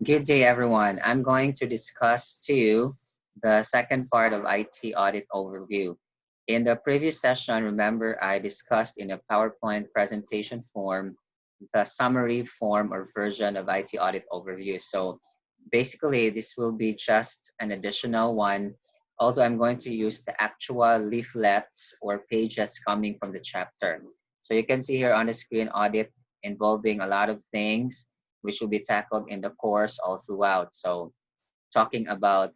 Good day, everyone. I'm going to discuss to you the second part of IT Audit Overview. In the previous session, remember I discussed in a PowerPoint presentation form the summary form or version of IT Audit Overview. So basically, this will be just an additional one, although I'm going to use the actual leaflets or pages coming from the chapter. So you can see here on the screen, audit involving a lot of things which will be tackled in the course all throughout. So talking about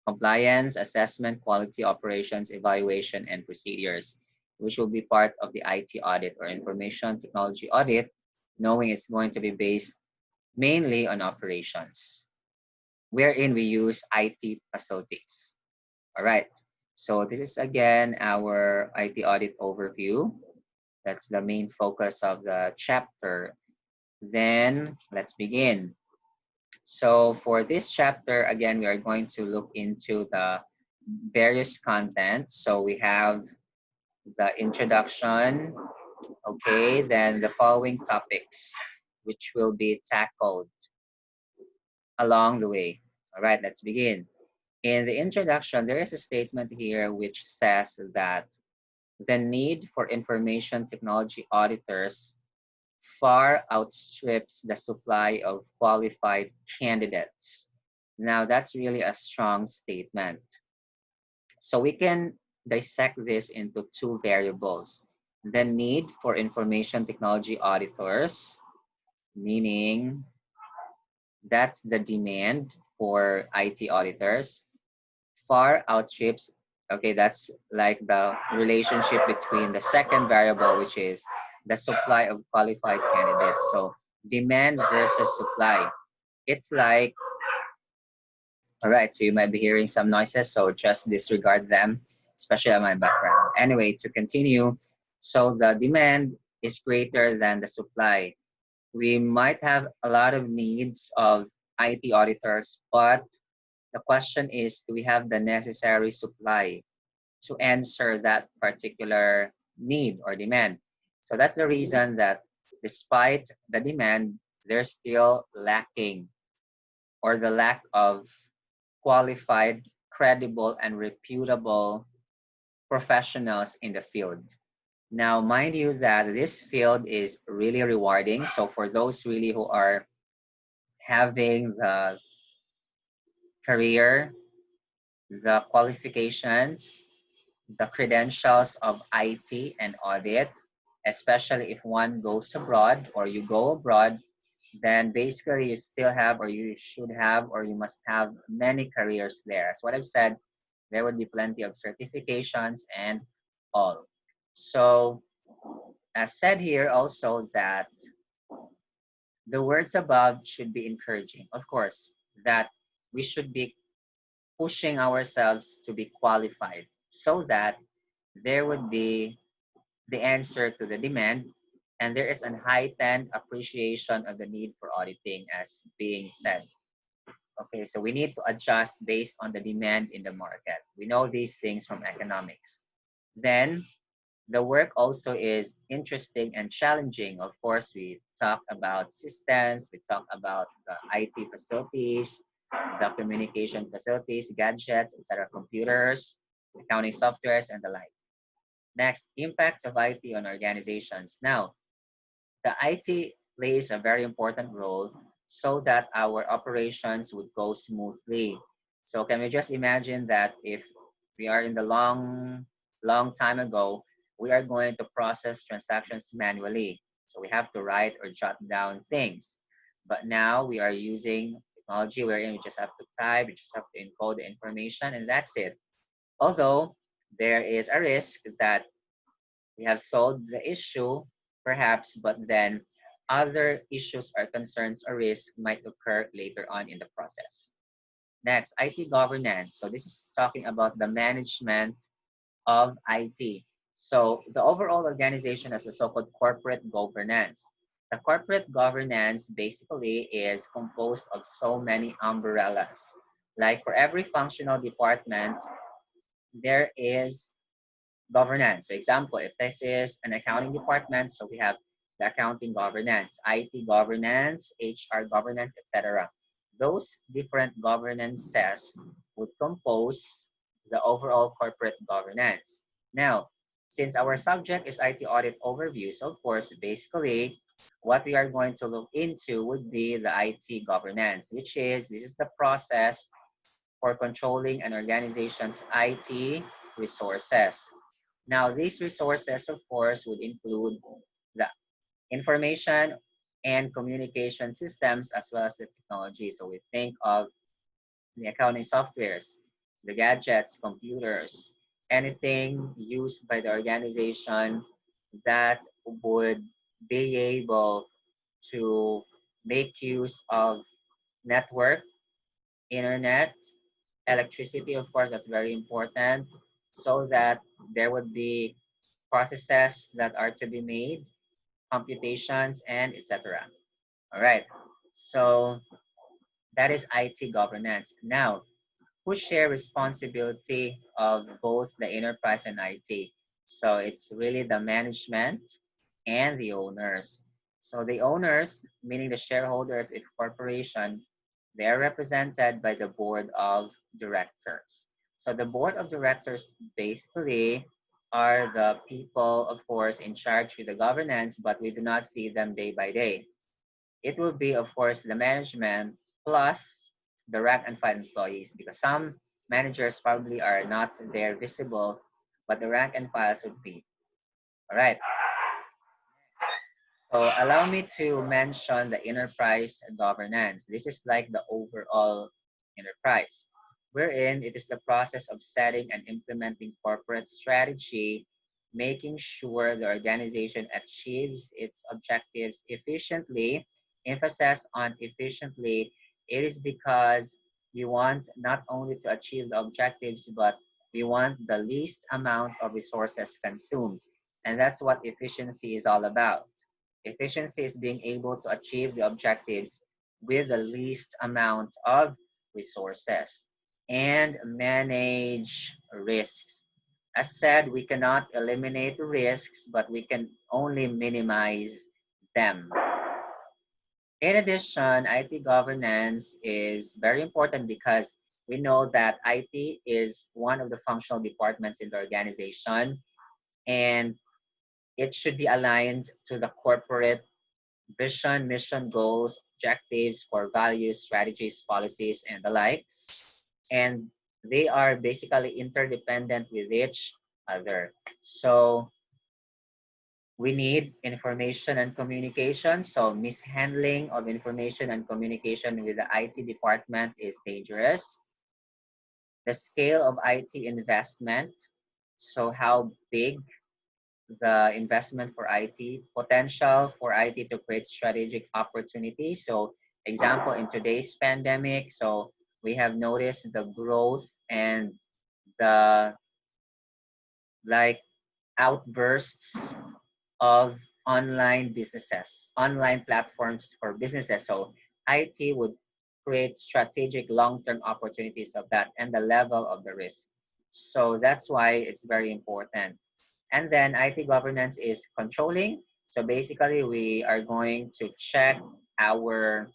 compliance, assessment, quality operations, evaluation, and procedures, which will be part of the IT audit or information technology audit, knowing it's going to be based mainly on operations, wherein we use IT facilities. All right. So this is again our IT audit overview. That's the main focus of the chapter. Then let's begin. So for this chapter, again, we are going to look into the various contents. So we have the introduction, okay, then the following topics, which will be tackled along the way. All right, let's begin. In the introduction, there is a statement here which says that the need for information technology auditors far outstrips the supply of qualified candidates. Now, that's really a strong statement. So we can dissect this into two variables. The need for information technology auditors, meaning that's the demand for IT auditors, far outstrips, okay, that's like the relationship between the second variable, which is the supply of qualified candidates. So demand versus supply. It's like, all right, so you might be hearing some noises, so just disregard them, especially on my background. Anyway, to continue, so the demand is greater than the supply. We might have a lot of needs of IT auditors, but the question is, do we have the necessary supply to answer that particular need or demand? So that's the reason that despite the demand, there's still lacking or the lack of qualified, credible, and reputable professionals in the field. Now, mind you that this field is really rewarding. So for those really who are having the career, the qualifications, the credentials of IT and audit, especially if one goes abroad or you go abroad, then basically you still have or you should have or you must have many careers there. As what I've said, there would be plenty of certifications and all. So as said here also that the words above should be encouraging. Of course, that we should be pushing ourselves to be qualified so that there would be the answer to the demand and there is an heightened appreciation of the need for auditing as being said. Okay, so we need to adjust based on the demand in the market. We know these things from economics. Then the work also is interesting and challenging. Of course, we talk about systems, we talk about the IT facilities, the communication facilities, gadgets, etc., computers, accounting softwares, and the like. Next, impact of IT on organizations. Now, the IT plays a very important role so that our operations would go smoothly. So can we just imagine that if we are in the long time ago, we are going to process transactions manually. So we have to write or jot down things. But now we are using technology wherein we just have to type, we just have to encode the information, and that's it. Although there is a risk that we have solved the issue, perhaps, but then other issues or concerns or risks might occur later on in the process. Next, IT governance. So this is talking about the management of IT. So the overall organization has the so-called corporate governance. The corporate governance basically is composed of so many umbrellas. Like for every functional department, there is governance. So example, if this is an accounting department, so we have the accounting governance, IT governance, HR governance, etc. those different governances would compose the overall corporate governance. Now, since our subject is IT audit overviews, of course, basically what we are going to look into would be the IT governance, which is this is the process for controlling an organization's IT resources. Now, these resources, of course, would include the information and communication systems as well as the technology. So we think of the accounting softwares, the gadgets, computers, anything used by the organization that would be able to make use of network, internet, electricity, of course, that's very important, so that there would be processes that are to be made, computations, and etc. All right. So that is IT governance. Now, who share responsibility of both the enterprise and IT? So it's really the management and the owners. So the owners, meaning the shareholders, if corporation, they are represented by the board of directors. So the board of directors basically are the people, of course, in charge with the governance, but we do not see them day by day. It will be, of course, the management plus the rank and file employees, because some managers probably are not there visible, but the rank and files would be. All right. So allow me to mention the enterprise governance. This is like the overall enterprise, wherein it is the process of setting and implementing corporate strategy, making sure the organization achieves its objectives efficiently. Emphasis on efficiently, it is because we want not only to achieve the objectives, but we want the least amount of resources consumed. And that's what efficiency is all about. Efficiency is being able to achieve the objectives with the least amount of resources and manage risks. As said, we cannot eliminate risks, but we can only minimize them. In addition, IT governance is very important because we know that IT is one of the functional departments in the organization, and it should be aligned to the corporate vision, mission, goals, objectives, core values, strategies, policies, and the likes. And they are basically interdependent with each other. So we need information and communication. So mishandling of information and communication with the IT department is dangerous. The scale of IT investment. So how big the investment for IT, potential for IT to create strategic opportunities. So example, in today's pandemic, so we have noticed the growth and the like outbursts of online businesses, online platforms for businesses. So IT would create strategic long-term opportunities of that and the level of the risk. So that's why it's very important. And then IT governance is controlling. So basically, we are going to check our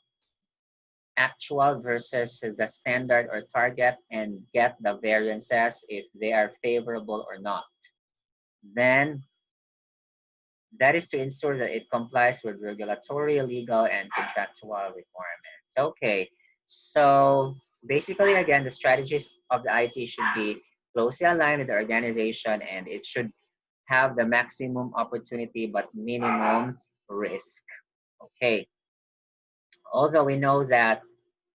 actual versus the standard or target and get the variances if they are favorable or not. Then that is to ensure that it complies with regulatory, legal, and contractual requirements. Okay, so basically, again, the strategies of the IT should be closely aligned with the organization, and it should have the maximum opportunity but minimum risk. Okay, although we know that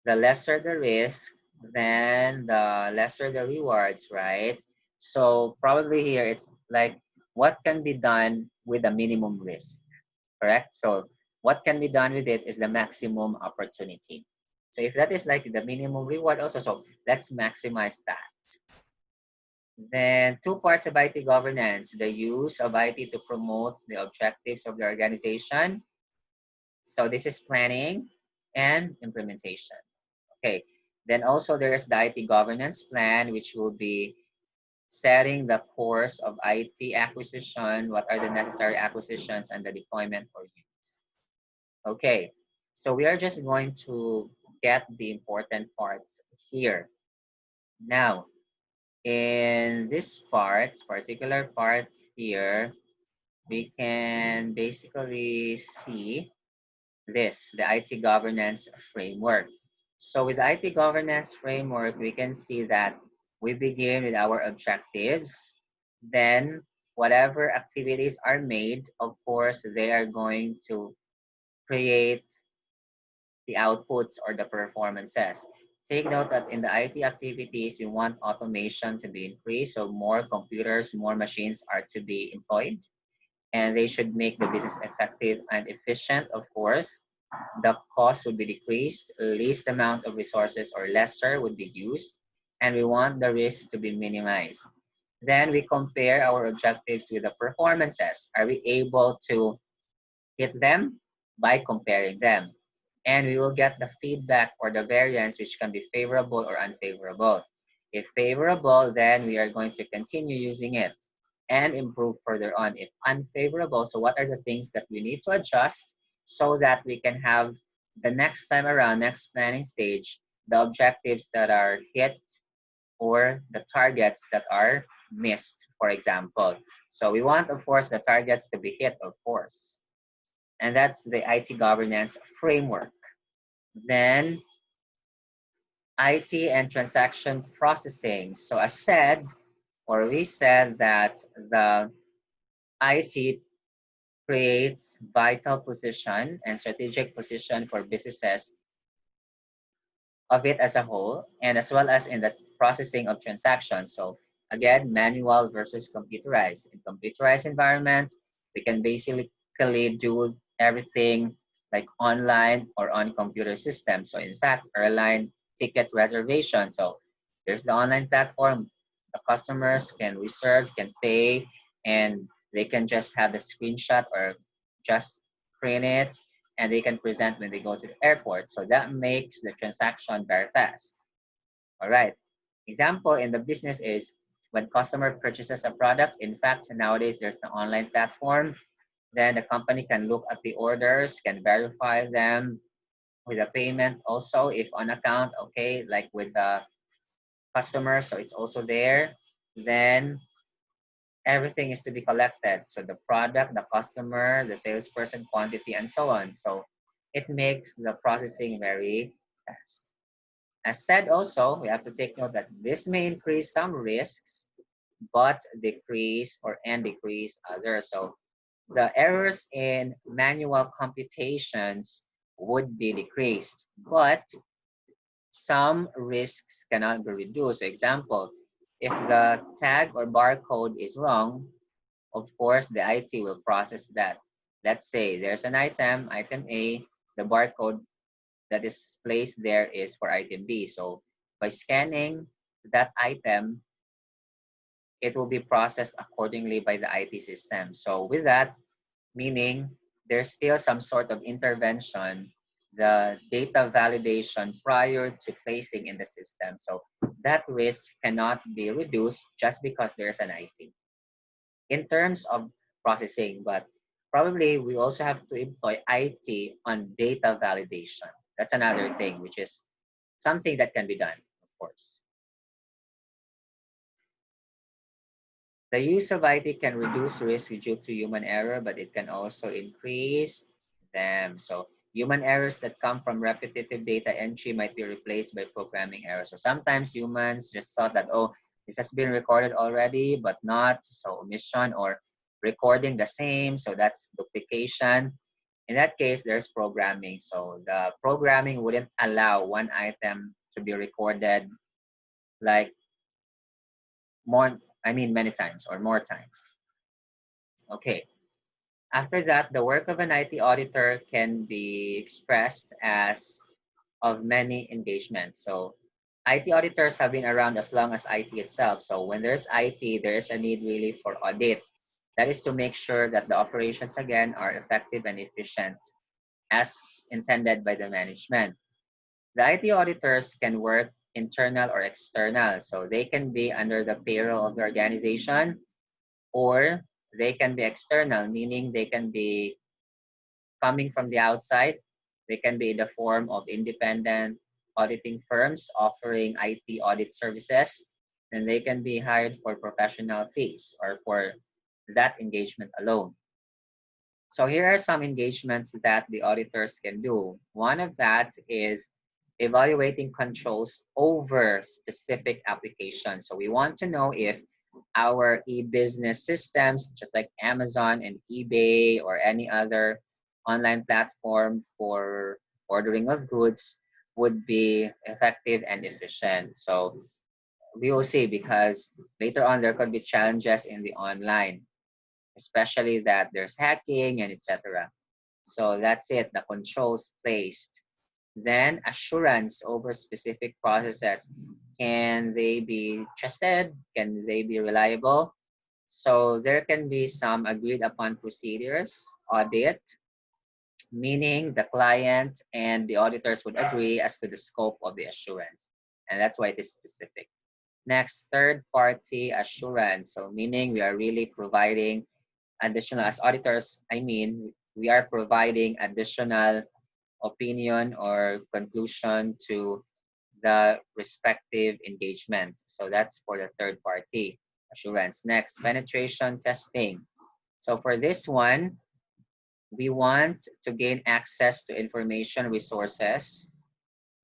the lesser the risk, then the lesser the rewards, right? So probably here it's like what can be done with a minimum risk, correct? So what can be done with it is the maximum opportunity. So if that is like the minimum reward also, so let's maximize that. Then two parts of IT governance, the use of IT to promote the objectives of the organization. So this is planning and implementation. Okay, then also there is the IT governance plan, which will be setting the course of IT acquisition, what are the necessary acquisitions and the deployment for use. Okay, so we are just going to get the important parts here. Now, in this particular part here, we can basically see this, the IT governance framework. So with the IT governance framework, we can see that we begin with our objectives. Then whatever activities are made, of course, they are going to create the outputs or the performances. Take note that in the IT activities, we want automation to be increased. So more computers, more machines are to be employed, and they should make the business effective and efficient, of course. The cost would be decreased, least amount of resources or lesser would be used, and we want the risk to be minimized. Then we compare our objectives with the performances. Are we able to hit them by comparing them? And we will get the feedback or the variance, which can be favorable or unfavorable. If favorable, then we are going to continue using it and improve further on. If unfavorable, so what are the things that we need to adjust so that we can have the next time around, next planning stage, the objectives that are hit or the targets that are missed, for example. So we want, of course, the targets to be hit, of course. And that's the IT governance framework. Then IT and transaction processing. So as said, or we said that the IT creates vital position and strategic position for businesses of it as a whole, and as well as in the processing of transactions. So again, manual versus computerized. In computerized environment, we can basically do everything like online or on computer systems. So in fact, airline ticket reservation. So there's the online platform. The customers can reserve, can pay, and they can just have the screenshot or just print it and they can present when they go to the airport. So that makes the transaction very fast. All right. Example in the business is when customer purchases a product. In fact, nowadays there's the online platform. Then the company can look at the orders, can verify them with a payment also if on account, okay, like with the customer. So it's also there. Then everything is to be collected. So the product, the customer, the salesperson, quantity, and so on. So it makes the processing very fast. As said also, we have to take note that this may increase some risks, but decrease or and decrease others. So the errors in manual computations would be decreased, but some risks cannot be reduced. For example, if the tag or barcode is wrong, of course, the IT will process that. Let's say there's an item, item A, the barcode that is placed there is for item B. So by scanning that item, it will be processed accordingly by the IT system. So with that, meaning there's still some sort of intervention, the data validation prior to placing in the system. So that risk cannot be reduced just because there's an IT in terms of processing, but probably we also have to employ IT on data validation. That's another thing, which is something that can be done, of course. The use of IT can reduce risk due to human error, but it can also increase them. So human errors that come from repetitive data entry might be replaced by programming errors. So sometimes humans just thought that, oh, this has been recorded already, but not. So omission or recording the same. So that's duplication. In that case, there's programming. So the programming wouldn't allow one item to be recorded like more, I mean, many times or more times. Okay. After that, the work of an IT auditor can be expressed as of many engagements. So IT auditors have been around as long as IT itself. So when there's IT, there is a need really for audit. That is to make sure that the operations again are effective and efficient as intended by the management. The IT auditors can work internal or external. So they can be under the payroll of the organization or they can be external, meaning they can be coming from the outside. They can be in the form of independent auditing firms offering IT audit services, then they can be hired for professional fees or for that engagement alone. So here are some engagements that the auditors can do. One of that is evaluating controls over specific applications. So we want to know if our e-business systems, just like Amazon and eBay or any other online platform for ordering of goods, would be effective and efficient. So we will see, because later on there could be challenges in the online, especially that there's hacking and etc. So that's it, the controls placed. Then assurance over specific processes. Can they be trusted? Can they be reliable? So there can be some agreed upon procedures, audit, meaning the client and the auditors would agree as to the scope of the assurance. And that's why it is specific. Next, third party assurance. So meaning we are really providing additional, as auditors, I mean, we are providing additional opinion or conclusion to the respective engagement. So that's for the third party assurance. Next, penetration testing. So for this one, we want to gain access to information resources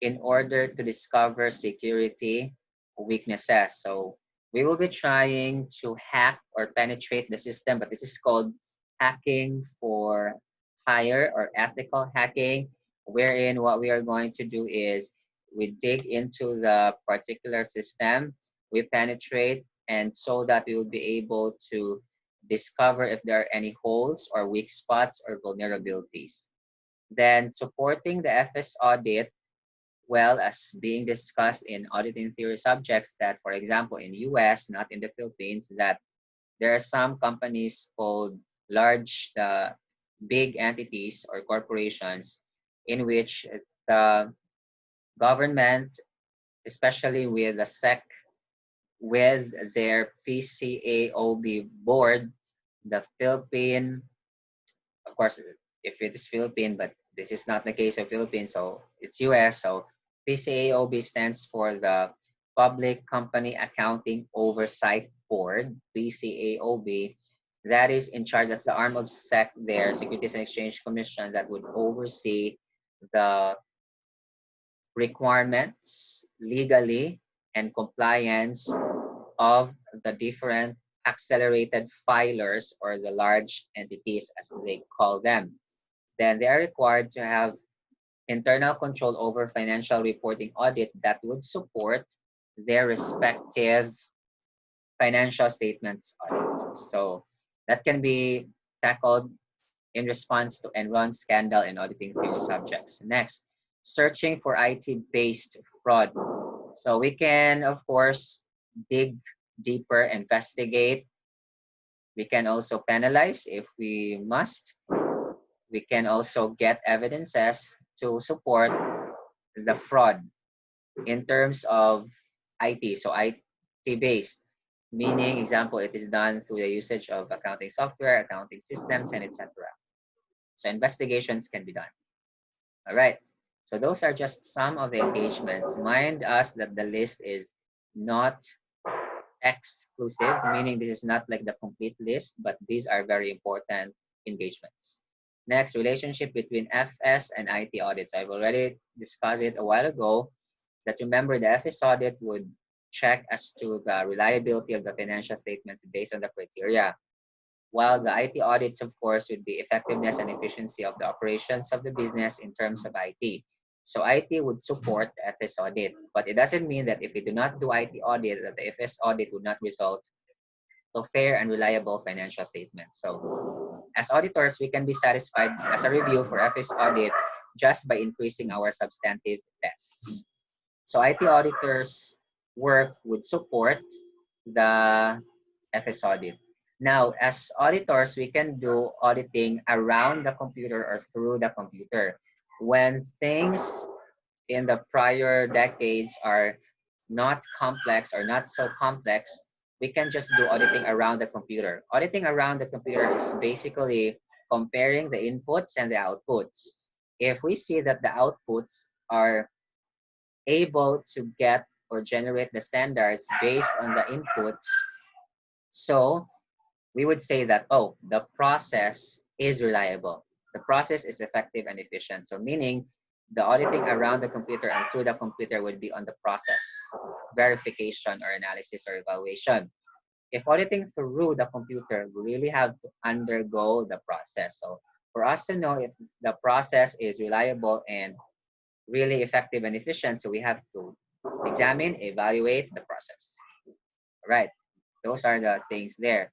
in order to discover security weaknesses. So we will be trying to hack or penetrate the system, but this is called hacking for hire or ethical hacking, wherein what we are going to do is we dig into the particular system, we penetrate, and so that we will be able to discover if there are any holes or weak spots or vulnerabilities. Then supporting the FS audit, well, as being discussed in auditing theory subjects, that for example in US, not in the Philippines, that there are some companies called large, big entities or corporations in which the government, especially with the SEC, with their PCAOB board, the Philippine, of course, if it is Philippine, but this is not the case of Philippines, so it's US. So PCAOB stands for the Public Company Accounting Oversight Board, PCAOB. That is in charge, that's the arm of SEC there, Securities and Exchange Commission, that would oversee the requirements legally and compliance of the different accelerated filers or the large entities as they call them. Then they are required to have internal control over financial reporting audit that would support their respective financial statements audit. So that can be tackled in response to Enron scandal and auditing theory subjects. Next, searching for IT-based fraud. So we can, of course, dig deeper, investigate. We can also penalize if we must. We can also get evidences to support the fraud in terms of IT. So IT based, meaning example, it is done through the usage of accounting software, accounting systems, and etc. So investigations can be done. All right. So those are just some of the engagements. Mind us that the list is not exclusive, meaning this is not like the complete list, but these are very important engagements. Next, relationship between FS and IT audits. I've already discussed it a while ago, that remember the FS audit would check as to the reliability of the financial statements based on the criteria, while the IT audits, of course, would be effectiveness and efficiency of the operations of the business in terms of IT. So IT would support the FS audit, but it doesn't mean that if we do not do IT audit, that the FS audit would not result to fair and reliable financial statements. So as auditors, we can be satisfied as a review for FS audit just by increasing our substantive tests. So IT auditors' work would support the FS audit. Now, as auditors, we can do auditing around the computer or through the computer. When things in the prior decades are not complex or not so complex, we can just do auditing around the computer. Auditing around the computer is basically comparing the inputs and the outputs. If we see that the outputs are able to get or generate the standards based on the inputs. So we would say that, oh, the process is reliable. The process is effective and efficient. So meaning the auditing around the computer and through the computer would be on the process verification or analysis or evaluation. If auditing through the computer, we really have to undergo the process. So for us to know if the process is reliable and really effective and efficient, so we have to examine, evaluate the process. All right, those are the things there.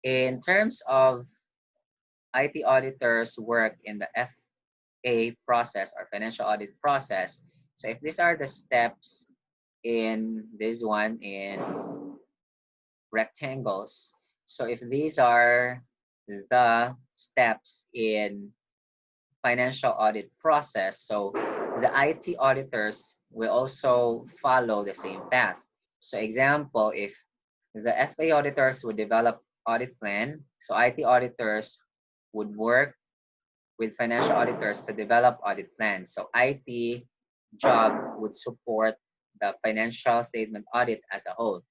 In terms of IT auditors work in the FA process or financial audit process, so if these are the steps in this one in rectangles, so if these are the steps in financial audit process, so the IT auditors will also follow the same path. So example, if the FA auditors would develop audit plan, so IT auditors would work with financial auditors to develop audit plans. So IT job would support the financial statement audit as a whole.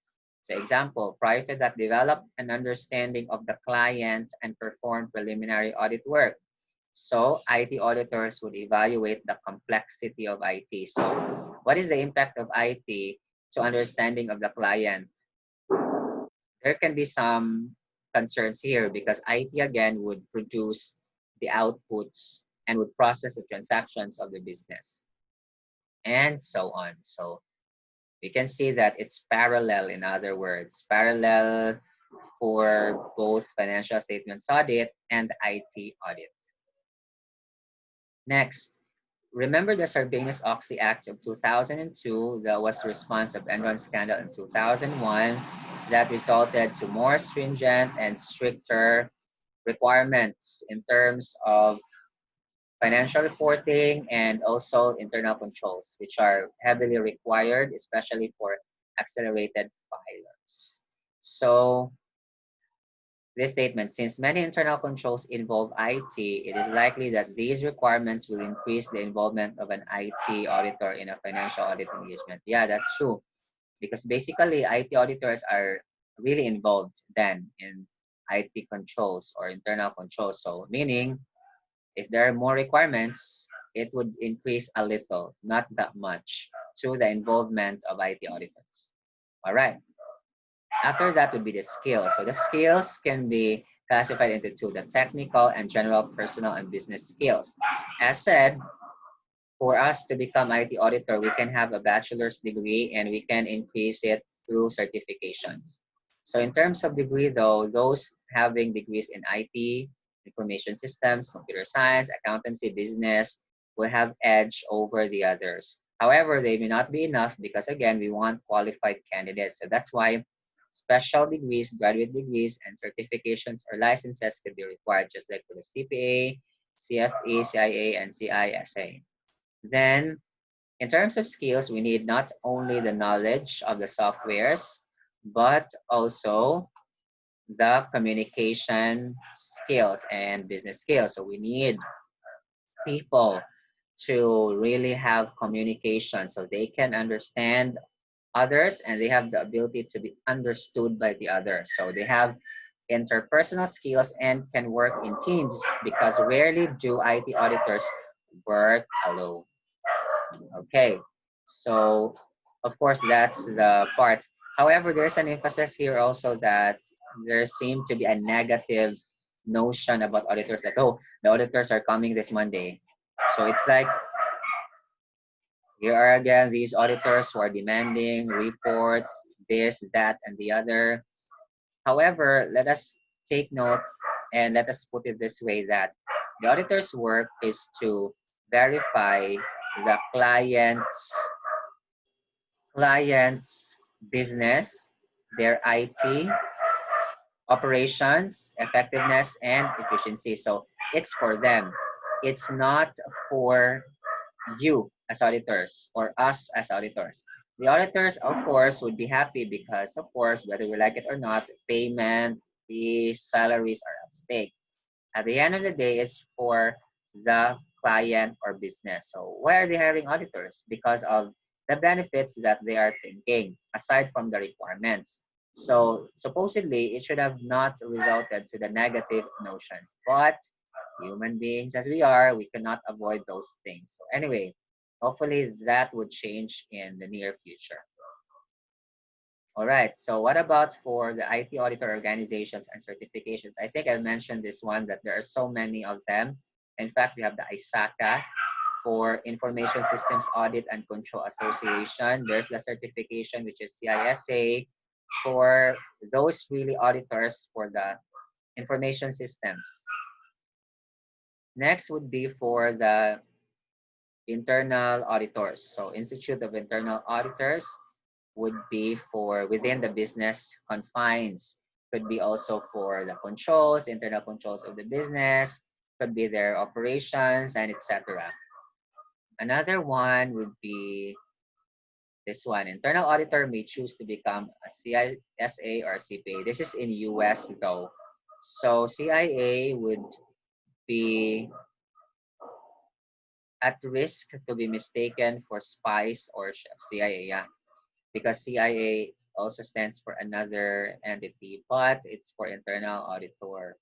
So example, prior to that, develop an understanding of the client and perform preliminary audit work. So IT auditors would evaluate the complexity of IT. So what is the impact of IT to understanding of the client? There can be some concerns here because IT again would produce the outputs and would process the transactions of the business and so on. So we can see that it's parallel, in other words, parallel for both financial statements audit and IT audit. Next, remember the Sarbanes-Oxley Act of 2002 that was the response of Enron scandal in 2001 that resulted to more stringent and stricter requirements in terms of financial reporting and also internal controls, which are heavily required, especially for accelerated filers. So this statement, since many internal controls involve IT, it is likely that these requirements will increase the involvement of an IT auditor in a financial audit engagement. Yeah, that's true. Because basically, IT auditors are really involved then in IT controls or internal controls. So meaning, if there are more requirements, it would increase a little, not that much, to the involvement of IT auditors. All right. After that would be the skills. So the skills can be classified into two, the technical and general personal and business skills. As said, for us to become IT auditor, we can have a bachelor's degree and we can increase it through certifications. So in terms of degree though, those having degrees in IT, information systems, computer science, accountancy, business will have edge over the others. However, they may not be enough because again, we want qualified candidates. So that's why special degrees, graduate degrees, and certifications or licenses could be required, just like for the CPA, CFE, CIA, and CISA. Then, in terms of skills, we need not only the knowledge of the softwares, but also the communication skills and business skills. So we need people to really have communication so they can understand others and they have the ability to be understood by the others. So they have interpersonal skills and can work in teams because rarely do IT auditors work alone. Okay, so of course that's the part. However, there's an emphasis here also that there seemed to be a negative notion about auditors like, oh, the auditors are coming this Monday. So it's like, here are again these auditors who are demanding reports, this, that, and the other. However, let us take note and let us put it this way that the auditor's work is to verify the client's business, their IT, operations, effectiveness, and efficiency. So it's for them. It's not for you as auditors or us as auditors. The auditors, of course, would be happy because, of course, whether we like it or not, payment, fees, salaries are at stake. At the end of the day, it's for the client or business. So why are they hiring auditors? Because of the benefits that they are thinking aside from the requirements. So supposedly it should have not resulted to the negative notions, but human beings as we are, we cannot avoid those things. So anyway, hopefully that would change in the near future. All right, so what about for the IT auditor organizations and certifications? I think I mentioned this one that there are so many of them. In fact, we have the ISACA for Information Systems Audit and Control Association. There's the certification, which is CISA for those really auditors for the information systems. Next would be for the internal auditors. So Institute of Internal Auditors would be for within the business confines. Could be also for the controls, internal controls of the business, could be their operations and etc. Another one would be this one. Internal auditor may choose to become a CISA or CPA. This is in US though. So CIA would be at risk to be mistaken for spies or CIA, yeah, because CIA also stands for another entity, but it's for internal auditor.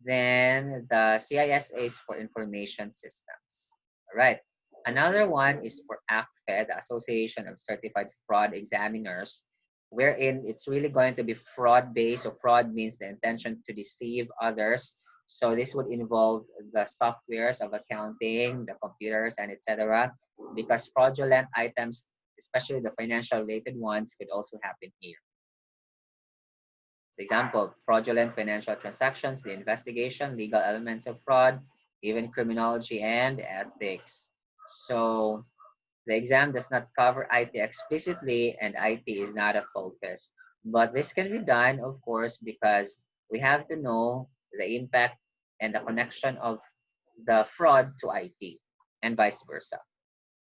Then the CISA is for information systems. All right. Another one is for ACFE, the Association of Certified Fraud Examiners, wherein it's really going to be fraud based. So fraud means the intention to deceive others. So this would involve the softwares of accounting, the computers, and etc. Because fraudulent items, especially the financial related ones, could also happen here. For example, fraudulent financial transactions, the investigation, legal elements of fraud, even criminology and ethics. So the exam does not cover IT explicitly and IT is not a focus. But this can be done, of course, because we have to know the impact and the connection of the fraud to IT and vice versa.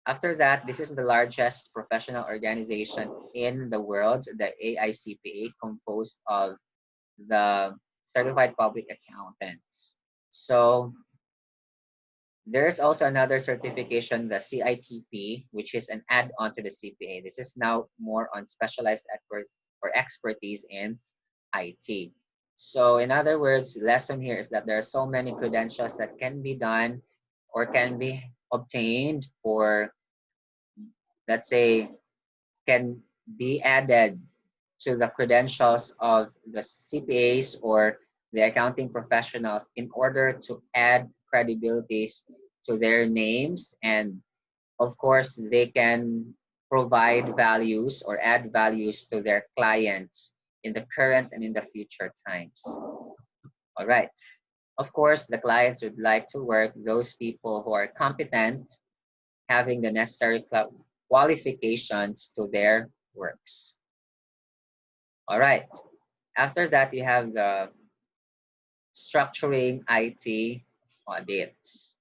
After that, this is the largest professional organization in the world, the AICPA, composed of the certified public accountants. So there's also another certification, the CITP, which is an add-on to the CPA. This is now more on specialized experts or expertise in IT. So in other words, the lesson here is that there are so many credentials that can be done or can be obtained or let's say can be added to the credentials of the CPAs or the accounting professionals in order to add credibilities to their names. And of course, they can provide values or add values to their clients in the current and in the future times. All right. Of course, the clients would like to work those people who are competent, having the necessary qualifications to their works. All right. After that, you have the structuring IT audits.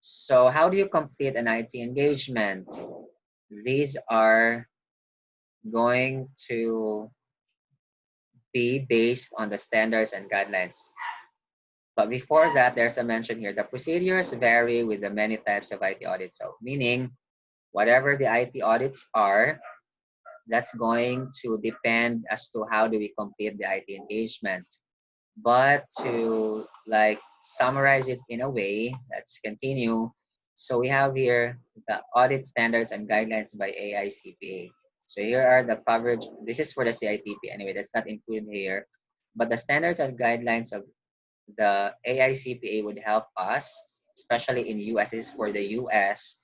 So how do you complete an IT engagement? These are going to be based on the standards and guidelines. But before that, there's a mention here. The procedures vary with the many types of IT audits. So meaning whatever the IT audits are, that's going to depend as to how do we complete the IT engagement. But to like summarize it in a way, let's continue. So we have here the audit standards and guidelines by AICPA. So here are the coverage. This is for the CITP anyway, that's not included here. But the standards and guidelines of the AICPA would help us, especially in US, this is for the US,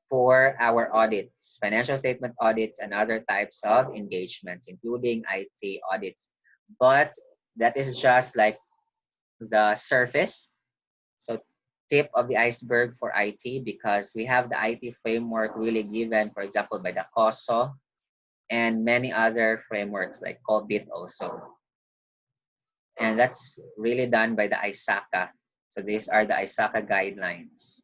for our audits, financial statement audits, and other types of engagements, including IT audits. But that is just like the surface. So tip of the iceberg for IT because we have the IT framework really given, for example, by the COSO and many other frameworks like COBIT also. And that's really done by the ISACA. So these are the ISACA guidelines.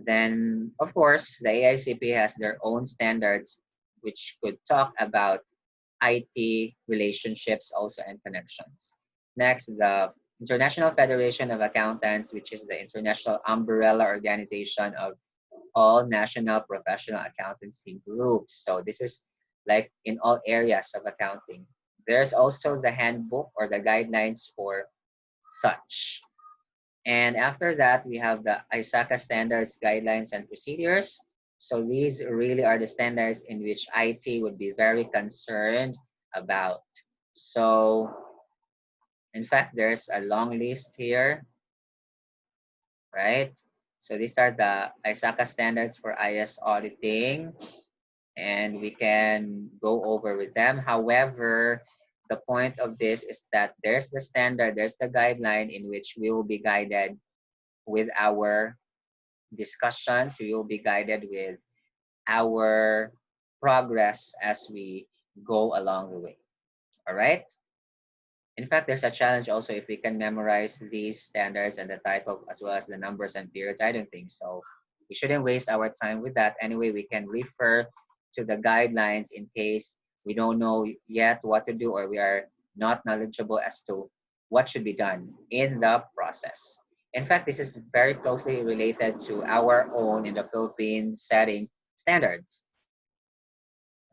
Then, of course, the AICP has their own standards, which could talk about IT relationships also and connections. Next, the International Federation of Accountants, which is the international umbrella organization of all national professional accountancy groups. So this is like in all areas of accounting. There's also the handbook or the guidelines for such. And after that, we have the ISACA standards, guidelines, and procedures. So these really are the standards in which IT would be very concerned about. So in fact, there's a long list here, right? So these are the ISACA standards for IS auditing, and we can go over with them. However, the point of this is that there's the standard, there's the guideline in which we will be guided with our discussions. We will be guided with our progress as we go along the way. All right. In fact, there's a challenge also if we can memorize these standards and the title as well as the numbers and periods. I don't think so. We shouldn't waste our time with that. Anyway, we can refer to the guidelines in case we don't know yet what to do or we are not knowledgeable as to what should be done in the process. In fact, this is very closely related to our own in the Philippines setting standards.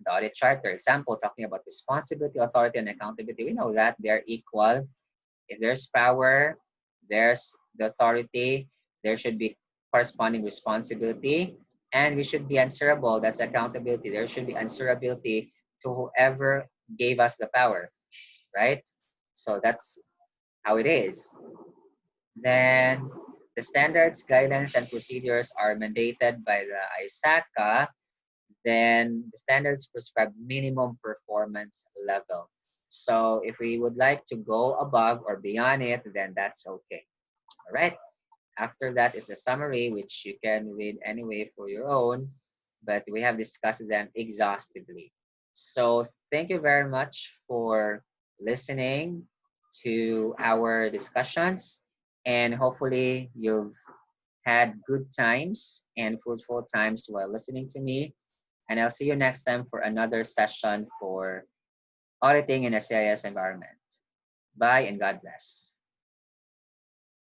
The audit charter example talking about responsibility, authority, and accountability. We know that they're equal. If there's power, there's the authority, there should be corresponding responsibility, and we should be answerable. That's accountability. There should be answerability to whoever gave us the power, right? So that's how it is. Then the standards, guidelines, and procedures are mandated by the ISACA. Then the standards prescribe minimum performance level. So if we would like to go above or beyond it, then that's okay. All right. After that is the summary, which you can read anyway for your own, but we have discussed them exhaustively. So thank you very much for listening to our discussions, and hopefully you've had good times and fruitful times while listening to me. And I'll see you next time for another session for auditing in a CIS environment. Bye and God bless.